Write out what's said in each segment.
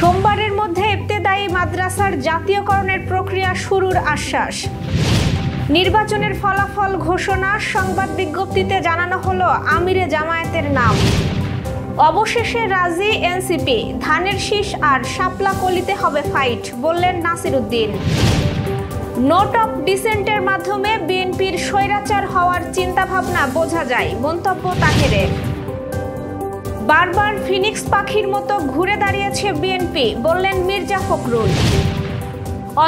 সোমবারের মধ্যে ইবতেদায়ী মাদ্রাসার জাতীয়করণের প্রক্রিয়া শুরুর আশ্বাস। নির্বাচনের ফলাফল ঘোষণা, সংবাদ বিজ্ঞপ্তিতে জানানো হলো আমিরে জামায়াতের নাম। অবশেষে রাজি এনসিপি, ধানের শীষ আর শাপলা কলিতে হবে ফাইট, বললেন নাসির উদ্দিন। নোট অফ ডিসেন্টের মাধ্যমে বিএনপির স্বৈরাচার হওয়ার চিন্তাভাবনা বোঝা যায়, মন্তব্য তাহেরের। বারবার ফিনিক্স পাখির মতো ঘুরে দাঁড়িয়েছে বিএনপি, বললেন মির্জা ফখরুল।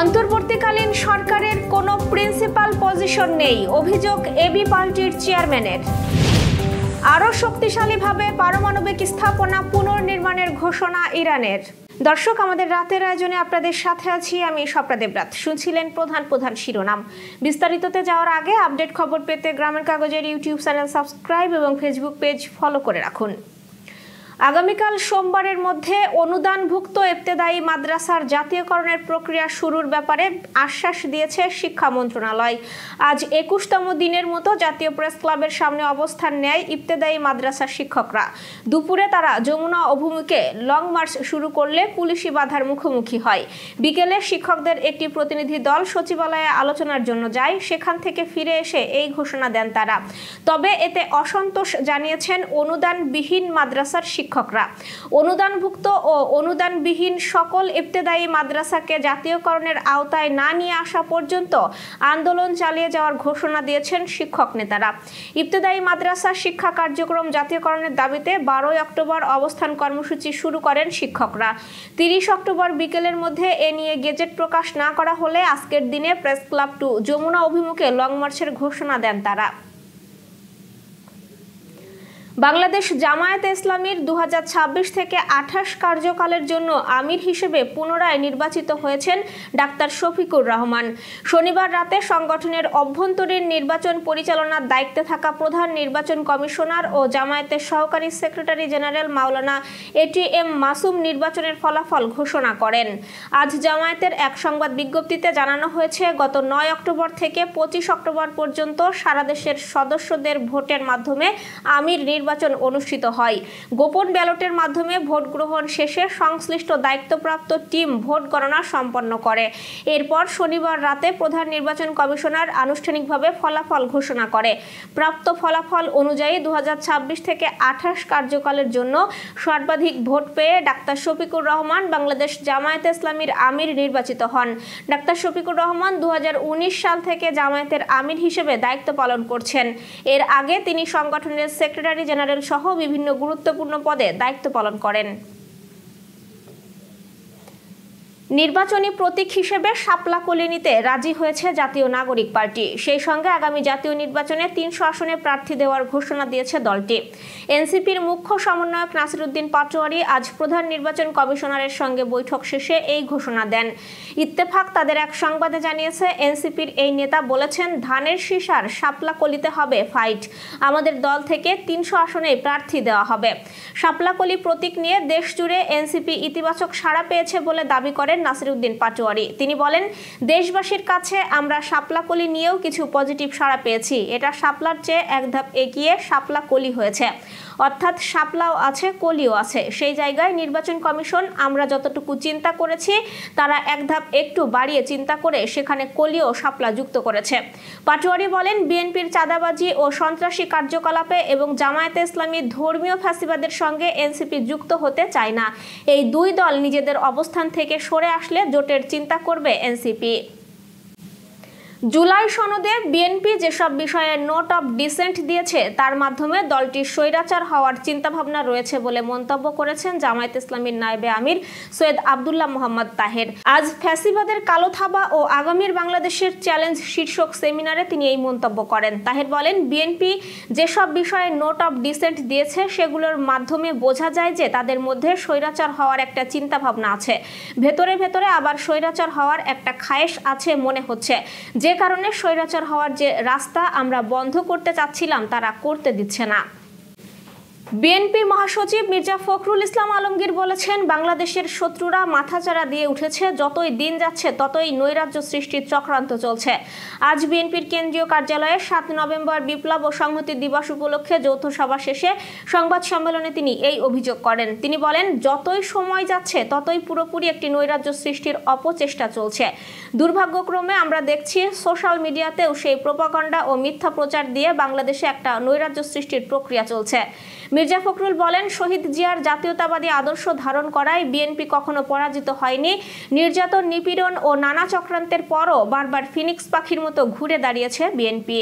অন্তর্বর্তীকালীন সরকারের কোনো প্রিন্সিপাল পজিশন নেই, অভিযোগ এবি পার্টির চেয়ারম্যানের। আরও শক্তিশালীভাবে পারমাণবিক স্থাপনা পুনর্নির্মাণের ঘোষণা ইরানের। দর্শক, আমাদের রাতের আয়োজনে আপনাদের সাথে আছি আমি স্বপ্না দেবরাত। শুনছিলেন প্রধান শিরোনাম। বিস্তারিততে যাওয়ার আগে আপডেট খবর পেতে গ্রামের কাগজের ইউটিউব চ্যানেল সাবস্ক্রাইব এবং ফেসবুক পেজ ফলো করে রাখুন। আগামীকাল সোমবারের মধ্যে অনুদানভুক্ত ইবতেদায়ী মাদ্রাসার জাতীয়করণের প্রক্রিয়া শুরুর ব্যাপারে আশ্বাস দিয়েছে শিক্ষা মন্ত্রণালয়। আজ ২১তম দিনের মতো জাতীয় প্রেস ক্লাবের সামনে অবস্থান নেয় ইবতেদায়ী মাদ্রাসার শিক্ষকরা। দুপুরে তারা যমুনা অভিমুখে লং মার্চ শুরু করলে পুলিশি বাধার মুখোমুখি হয়। বিকেলে শিক্ষকদের একটি প্রতিনিধি দল সচিবালয়ে আলোচনার জন্য যায়, সেখান থেকে ফিরে এসে এই ঘোষণা দেন তারা। তবে এতে অসন্তোষ জানিয়েছেন অনুদানবিহীন মাদ্রাসার শিক্ষকরা। অনুদানভুক্ত ও অনুদানবিহীন সকল ইবতেদায়ী মাদ্রাসাকে জাতীয়করণের আওতায় না নিয়ে আসা পর্যন্ত আন্দোলন চালিয়ে যাওয়ার ঘোষণা দিয়েছেন শিক্ষক নেতারা। ইবতেদায়ী মাদ্রাসা শিক্ষা কার্যক্রম জাতীয়করণের দাবিতে ১২ অক্টোবর অবস্থান কর্মসূচি শুরু করেন শিক্ষকরা। ৩০ অক্টোবর বিকেলের মধ্যে এ নিয়ে গেজেট প্রকাশ না করা হলে আজকের দিনে প্রেস ক্লাব টু যমুনা অভিমুখে লং মার্চের ঘোষণা দেন তারা। বাংলাদেশ জামায়াতে ইসলামীর ২০২৬ থেকে ২৮ কার্যকালের জন্য আমির হিসেবে পুনরায় নির্বাচিত হয়েছেন ডাক্তার শফিকুর রহমান। শনিবার রাতে সংগঠনের অভ্যন্তরীণ নির্বাচন পরিচালনার দায়িত্বে থাকা প্রধান নির্বাচন কমিশনার ও জামায়াতের সহকারী সেক্রেটারি জেনারেল মাওলানা এটিএম মাসুম নির্বাচনের ফলাফল ঘোষণা করেন। আজ জামায়াতের এক সংবাদ বিজ্ঞপ্তিতে জানানো হয়েছে, গত ৯ অক্টোবর থেকে ২৫ অক্টোবর পর্যন্ত সারা দেশের সদস্যদের ভোটের মাধ্যমে আমির নির্বাচন অনুষ্ঠিত হয়। গোপন ব্যালটের মাধ্যমে ভোট গ্রহণ শেষে সংশ্লিষ্ট দায়িত্বপ্রাপ্ত টিম ভোট গণনা সম্পন্ন করে। এরপর শনিবার রাতে প্রধান নির্বাচন কমিশনার আনুষ্ঠানিকভাবে ফলাফল ঘোষণা করে। প্রাপ্ত ফলাফল অনুযায়ী ২০২৬ থেকে ২৮ কার্যকালের জন্য সর্বাধিক ভোট পেয়ে ডাক্তার শফিকুর রহমান বাংলাদেশ জামায়াতে ইসলামীর আমির নির্বাচিত হন। ডাক্তার শফিকুর রহমান ২০১৯ সাল থেকে জামায়াতের আমির হিসেবে দায়িত্ব পালন করছেন। এর আগে তিনি সংগঠনের সেক্রেটারি জেনারেল সহ বিভিন্ন গুরুত্বপূর্ণ পদে দায়িত্ব পালন করেন। নির্বাচনী প্রতীক হিসেবে শাপলা কলি নিতে রাজি হয়েছে জাতীয় নাগরিক পার্টি। সেই সঙ্গে আগামী জাতীয় নির্বাচনে ৩০০ আসনে প্রার্থী দেওয়ার ঘোষণা দিয়েছে দলটি। এনসিপির মুখ্য সমন্বয়ক নাসির উদ্দিন পাটোয়ারি আজ প্রধান নির্বাচন কমিশনারের সঙ্গে বৈঠক শেষে এই ঘোষণা দেন। ইত্তেফাক তাদের এক সংবাদে জানিয়েছে, এনসিপির এই নেতা বলেছেন, ধানের শীষ আর শাপলা কলিতে হবে ফাইট। আমাদের দল থেকে ৩০০ আসনে প্রার্থী দেওয়া হবে। শাপলা কলি প্রতীক নিয়ে দেশ জুড়ে এনসিপি ইতিবাচক সাড়া পেয়েছে বলে দাবি করেন নাসির উদ্দিন পাটোয়ারি। তিনি বলেন, দেশবাসীর কাছে আমরা শাপলা কলি নিয়েও কিছু পজিটিভ সাড়া পেয়েছি। এটা শাপলার চেয়ে এক ধাপ এগিয়ে শাপলা কলি হয়েছে, অর্থাৎ শাপলাও আছে কলিও আছে। সেই জায়গায় নির্বাচন কমিশন আমরা যতটুকু চিন্তা করেছি তারা এক ধাপ একটু বাড়িয়ে চিন্তা করে সেখানে কলিও শাপলা যুক্ত করেছে। পাটোয়ারি বলেন, বিএনপির চাঁদাবাজি ও সন্ত্রাসী কার্যকলাপে এবং জামায়াতে ইসলামী ধর্মীয় ফ্যাসিবাদের সঙ্গে এনসিপি যুক্ত হতে চায় না। এই দুই দল নিজেদের অবস্থান থেকে সরে আসলে জোটের চিন্তা করবে এনসিপি। জুলাই সনদে বিএনপি যেসব বিষয়ে নোট অফ ডিসেন্ট দিয়েছে তার মাধ্যমে দলটির স্বৈরাচার হওয়ার চিন্তাভাবনা রয়েছে বলে মন্তব্য করেছেন জামায়াতে ইসলামীর নায়েবে আমির সৈয়দ আব্দুল্লাহ মোহাম্মদ তাহের। আজ ফ্যাসিবাদের কালো থাবা ও আগামীর বাংলাদেশের চ্যালেঞ্জ শীর্ষক সেমিনারে তিনি এই মন্তব্য করেন। তাহের বলেন, বিএনপি যেসব বিষয়ে নোট অফ ডিসেন্ট দিয়েছে সেগুলোর মাধ্যমে বোঝা যায় যে তাদের মধ্যে স্বৈরাচার হওয়ার একটা চিন্তাভাবনা আছে। ভেতরে ভেতরে আবার স্বৈরাচার হওয়ার একটা খায়েশ আছে মনে হচ্ছে। যে কারণে স্বৈরাচার হওয়ার যে রাস্তা আমরা বন্ধ করতে চাচ্ছিলাম তারা করতে দিচ্ছে না। বিএনপি মহাসচিব মির্জা ফখরুল ইসলাম আলমগীর বলেছেন, বাংলাদেশের শত্রুরা মাথাচাড়া দিয়ে উঠেছে। যতই দিন যাচ্ছে ততই নৈরাজ্য সৃষ্টির চক্রান্ত চলছে। আজ বিএনপির কেন্দ্রীয় কার্যালয়ে 7 নভেম্বর বিপ্লব ও সংহতি দিবস উপলক্ষে যৌথ সভা শেষে সংবাদ সম্মেলনে তিনি এই অভিযোগ করেন। তিনি বলেন, যতই সময় যাচ্ছে ততই পুরোপুরি একটি নৈরাজ্য সৃষ্টির অপচেষ্টা চলছে। দুর্ভাগ্যক্রমে আমরা দেখছি সোশ্যাল মিডিয়াতেও সেই প্রোপাগান্ডা ও মিথ্যা প্রচার দিয়ে বাংলাদেশে একটা নৈরাজ্য সৃষ্টির প্রক্রিয়া চলছে। মির্জা ফখরুল বলেন, শহীদ জিয়ার জাতীয়তাবাদী আদর্শ ধারণ করায় বিএনপি কখনো পরাজিত হয়নি। নির্যাতন, নিপীড়ন ও নানা চক্রান্তের পরও বারবার ফিনিক্স পাখির মতো ঘুরে দাঁড়িয়েছে বিএনপি।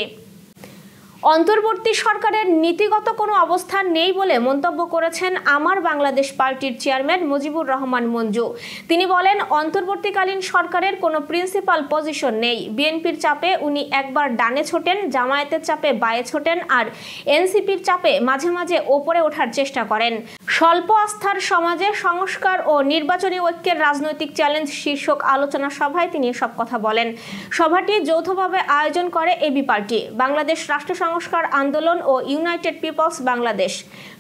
অন্তর্বর্তী সরকারের নীতিগত কোনো অবস্থান নেই বলে মন্তব্য করেছেন আমার বাংলাদেশ পার্টির চেয়ারম্যান মুজিবুর রহমান মঞ্জু। তিনি বলেন, অন্তর্বর্তীকালীন সরকারের কোনো প্রিন্সিপাল পজিশন নেই। বিএনপির চাপে উনি একবার ডানে ছোটেন, জামায়াতের চাপে বায়ে ছোটেন, আর এনসিপির চাপে মাঝে মাঝে ওপরে ওঠার চেষ্টা করেন। স্বল্প আস্থার সমাজে সংস্কার ও নির্বাচনী ঐক্যের রাজনৈতিক চ্যালেঞ্জ শীর্ষক আলোচনা সভায় তিনি এসব কথা বলেন। সভাটি যৌথভাবে আয়োজন করে এবি পার্টি, বাংলাদেশ রাষ্ট্র সংস্কার আন্দোলন ও ইউনাইটেড পিপলস বাংলাদেশ।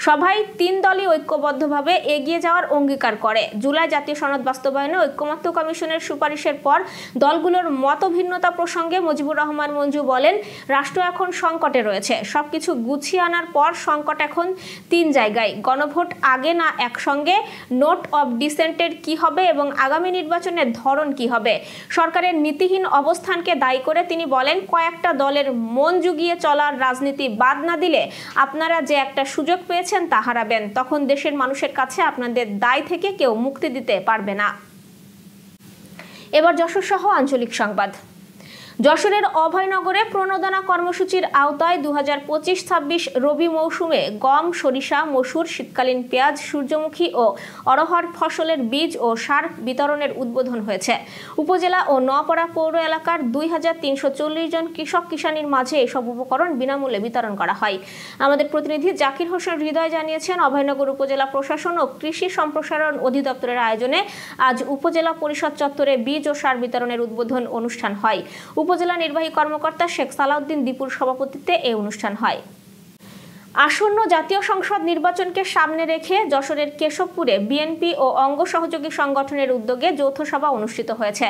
সভায় 3 দলই ঐক্যবদ্ধভাবে এগিয়ে যাওয়ার অঙ্গীকার করে। জুলাই জাতীয় সনদ বাস্তবায়নে ঐক্যমত্য কমিশনের সুপারিশের পর দলগুলোর মতভিন্নতা প্রসঙ্গে মুজিবুর রহমান মঞ্জু বলেন, রাষ্ট্র এখন সংকটে রয়েছে। সবকিছু গুছিয়ে আনার পর সংকট এখন 3 জায়গায়। গণভোট আগে না একসঙ্গে, নোট অব ডিসেন্টের কি হবে এবং আগামী নির্বাচনের ধরন কি হবে। সরকারের নীতিহীন অবস্থানকে দায়ী করে তিনি বলেন, কয়েকটা দলের মন জুগিয়ে চলার রাজনীতি বাদ না দিলে আপনারা যে একটা সুযোগ পেয়েছেন তা হারাবেন। তখন দেশের মানুষের কাছে আপনাদের দায় থেকে কেউ মুক্তি দিতে পারবে না। এবার যশোর সহ আঞ্চলিক সংবাদ। যশোরের অভয়নগরে প্রণোদনা কর্মসূচির আওতায় 2025-26 রবি মৌসুমে গম, সরিষা, মসুর, শীতকালীন পেঁয়াজ, সূর্যমুখী ও অরহর ফসলের বীজ ও সার বিতরণের উদ্বোধন হয়েছে। উপজেলা ও নোয়াপাড়া পৌর এলাকার 2340 জন কৃষক কিষানীর মাঝে এসব উপকরণ বিনামূল্যে বিতরণ করা হয়। আমাদের প্রতিনিধি জাকির হোসেন হৃদয় জানিয়েছেন, অভয়নগর উপজেলা প্রশাসন ও কৃষি সম্প্রসারণ অধিদপ্তরের আয়োজনে আজ উপজেলা পরিষদ চত্বরে বীজ ও সার বিতরণের উদ্বোধন অনুষ্ঠান হয়। উপজেলা নির্বাহী কর্মকর্তা শেখ সালাউদ্দিন দীপুর সভাপতিত্বে এই অনুষ্ঠান হয়। আসন্ন জাতীয় সংসদ নির্বাচনকে সামনে রেখে যশোরের কেশবপুরে বিএনপি ও অঙ্গ সহযোগী সংগঠনের উদ্যোগে যৌথ সভা অনুষ্ঠিত হয়েছে।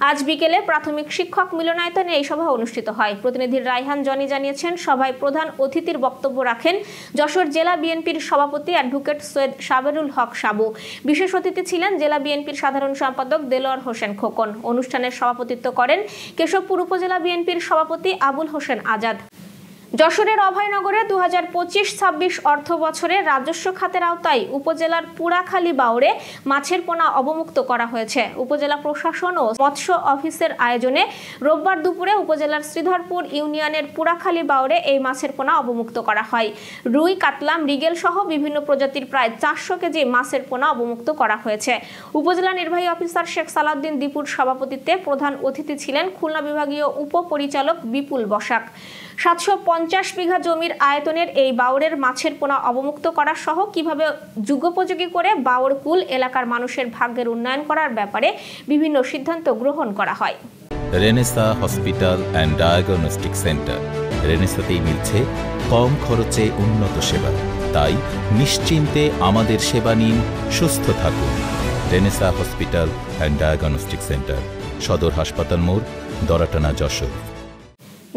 আজ বিকেলে প্রাথমিক শিক্ষক মিলনায়তনে এই সভা অনুষ্ঠিত হয়। প্রতিনিধি রায়হান জনি জানিয়েছেন, সভায় প্রধান অতিথির বক্তব্য রাখেন যশোর জেলা বিএনপির সভাপতি অ্যাডভোকেট সৈয়দ সাবেরুল হক সাবু। বিশেষ অতিথি ছিলেন জেলা বিএনপির সাধারণ সম্পাদক দেলোয়ার হোসেন খোকন। অনুষ্ঠানের সভাপতিত্ব করেন কেশবপুর উপজেলা বিএনপির সভাপতি আবুল হোসেন আজাদ। যশোরের অভয়নগরে 2025-26 অর্থ বছরে রাজস্ব খাতের আওতায় উপজেলার পুরাখালী বাউরে মাছের পোনা অবমুক্ত করা হয়েছে। উপজেলা প্রশাসন ও মৎস্য অফিসের আয়োজনে রোববার দুপুরে উপজেলার শ্রীধরপুর ইউনিয়নের পুরাখালী বাউরে এই মাছের পোনা অবমুক্ত করা হয়। রুই, কাতলা, মৃগেল সহ বিভিন্ন প্রজাতির প্রায় 400 কেজি মাছের পোনা অবমুক্ত করা হয়েছে। উপজেলা নির্বাহী অফিসার শেখ সালাউদ্দিন দীপুর সভাপতিত্বে প্রধান অতিথি ছিলেন খুলনা বিভাগীয় উপপরিচালক বিপুল বসাক। 750 বিঘা জমির আয়তনের এই বাউরের মাছের পোনা অবমুক্ত করা সহ কিভাবে যুগোপযোগী করে বাউরকুল এলাকার মানুষের ভাগ্যের উন্নয়ন করার ব্যাপারে বিভিন্ন সিদ্ধান্ত গ্রহণ করা হয়। Renaissance hospital and diagnostic centre. রেনেসাতেই মিলছে কম খরচে উন্নত সেবা। তাই নিশ্চিন্তে আমাদের সেবা নিন, সুস্থ থাকুন। Renaissance hospital and diagnostic centre, সদর হাসপাতাল মোড়, দরাটানা, যশোর।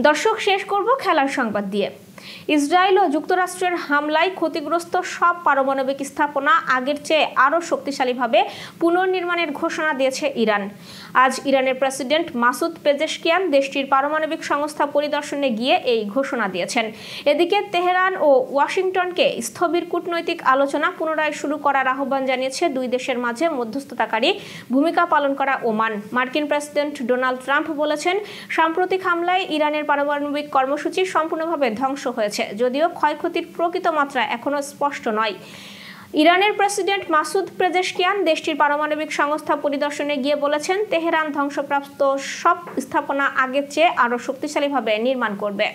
দর্শক, শেষ করব খেলার সংবাদ দিয়ে। ইসরায়েল ও যুক্তরাষ্ট্রের হামলায় ক্ষতিগ্রস্ত সব পারমাণবিক স্থাপনা আগের চেয়ে আরও শক্তিশালীভাবে পুনর্নির্মাণের ঘোষণা দিয়েছে ইরান। আজ ইরানের প্রেসিডেন্ট মাসুদ পেজেশকিয়ান দেশটির পারমাণবিক সংস্থা পরিদর্শনে গিয়ে এই ঘোষণা দিয়েছেন। এদিকে তেহরান ও ওয়াশিংটনকে স্থবির কূটনৈতিক আলোচনা পুনরায় শুরু করার আহ্বান জানিয়েছে দুই দেশের মাঝে মধ্যস্থতাকারী ভূমিকা পালন করা ওমান। মার্কিন প্রেসিডেন্ট ডোনাল্ড ট্রাম্প বলেছেন, সাম্প্রতিক হামলায় ইরানের পারমাণবিক কর্মসূচি সম্পূর্ণভাবে ধ্বংস হয়েছে, যদিও ক্ষয়ক্ষতির প্রকৃত মাত্রা এখনো স্পষ্ট নয়। ইরানের প্রেসিডেন্ট মাসুদ পেজেশকিয়ান দেশটির পারমাণবিক সংস্থা পরিদর্শনে গিয়ে বলেছেন, তেহরান ধ্বংসপ্রাপ্ত সব স্থাপনা আগের চেয়ে আরও শক্তিশালীভাবে নির্মাণ করবে।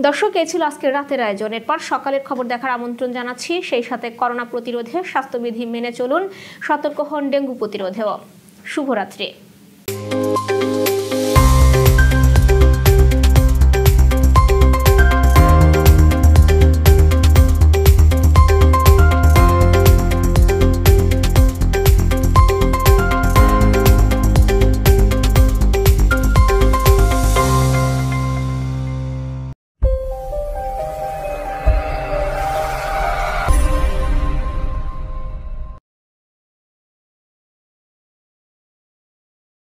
দর্শক, এই ছিল আজকের রাতের আয়োজন। এরপর সকালের খবর দেখার আমন্ত্রণ জানাচ্ছি। সেই সাথে করোনা প্রতিরোধে স্বাস্থ্যবিধি মেনে চলুন, সতর্ক হন ডেঙ্গু প্রতিরোধেও। শুভরাত্রি।